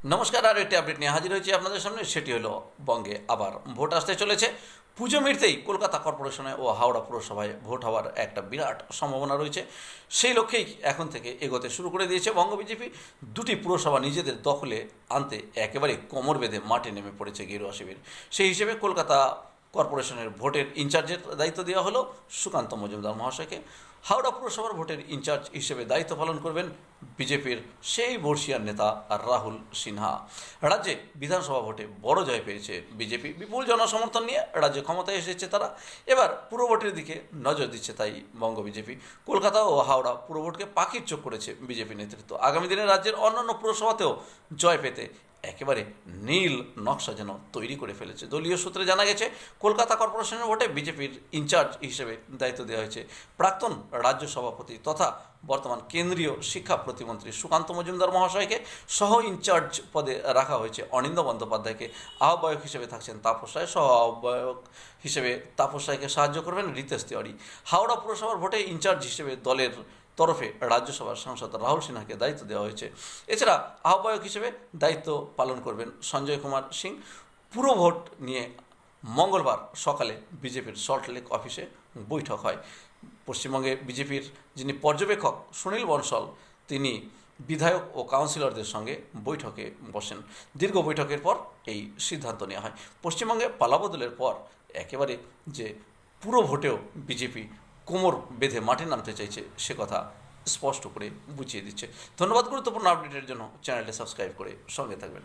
নমস্কার, আর একটি আপডেট নিয়ে হাজির হয়েছি আপনাদের সামনে। সেটি হলো বঙ্গে আবার ভোট আসতে চলেছে। পুজো মিটতেই কলকাতা কর্পোরেশনে ও হাওড়া পুরসভায় ভোট হওয়ার একটা বিরাট সম্ভাবনা রয়েছে। সেই লক্ষ্যেই এখন থেকে এগোতে শুরু করে দিয়েছে বঙ্গ বিজেপি। দুটি পুরসভা নিজেদের দখলে আনতে একেবারে কোমর বেঁধে মাঠে নেমে পড়েছে গেরুয়া শিবির। সেই হিসেবে কলকাতা কর্পোরেশনের ভোটের ইনচার্জের দায়িত্ব দেওয়া হলো সুকান্ত মজুমদার মহাশয়কে। হাওড়া পুরসভার ভোটের ইনচার্জ হিসেবে দায়িত্ব পালন করবেন বিজেপির সেই বর্ষিয়ার নেতা রাহুল সিনহা। রাজ্যে বিধানসভা ভোটে বড় জয় পেয়েছে বিজেপি, বিপুল জনসমর্থন নিয়ে রাজ্যে ক্ষমতায় এসেছে তারা। এবার পুরো ভোটের দিকে নজর দিচ্ছে তাই বঙ্গ বিজেপি। কলকাতা ও হাওড়া পুরো ভোটকে পাখির চোখ করেছে বিজেপি নেতৃত্ব। আগামী দিনে রাজ্যের অন্যান্য পুরসভাতেও জয় পেতে একেবারে নীল নকশা যেন তৈরি করে ফেলেছে। দলীয় সূত্রে জানা গেছে কলকাতা কর্পোরেশনের ভোটে বিজেপির ইনচার্জ হিসেবে দায়িত্ব দেওয়া হয়েছে প্রাক্তন রাজ্য সভাপতি তথা বর্তমান কেন্দ্রীয় শিক্ষা প্রতিমন্ত্রী সুকান্ত মজুমদার মহাশয়কে। সহ ইনচার্জ পদে রাখা হয়েছে অনিন্দ বন্দ্যোপাধ্যায়কে। আহ্বায়ক হিসেবে থাকছেন তাপস রায়, সহ আহ্বায়ক হিসেবে তাপস রায়কে সাহায্য করবেন রিতেশ তিওয়ারি। হাওড়া পুরসভার ভোটে ইনচার্জ হিসেবে দলের তরফে রাজ্যসভার সাংসদ রাহুল সিনহাকে দায়িত্ব দেওয়া হয়েছে। এছাড়া আহ্বায়ক হিসেবে দায়িত্ব পালন করবেন সঞ্জয় কুমার সিং। পুরো ভোট নিয়ে মঙ্গলবার সকালে বিজেপির সল্টলেক অফিসে বৈঠক হয়। পশ্চিমবঙ্গে বিজেপির যিনি পর্যবেক্ষক সুনীল বনসল, তিনি বিধায়ক ও কাউন্সিলরদের সঙ্গে বৈঠকে বসেন। দীর্ঘ বৈঠকের পর এই সিদ্ধান্ত নেওয়া হয়। পশ্চিমবঙ্গে পালাবদলের পর একেবারে যে পুরো ভোটেও বিজেপি কোমর বেঁধে মাঠে নামতে চাইছে সে কথা স্পষ্ট করে বুঝিয়ে দিচ্ছে। ধন্যবাদ। গুরুত্বপূর্ণ আপডেটের জন্য চ্যানেলটি সাবস্ক্রাইব করে সঙ্গে থাকবেন।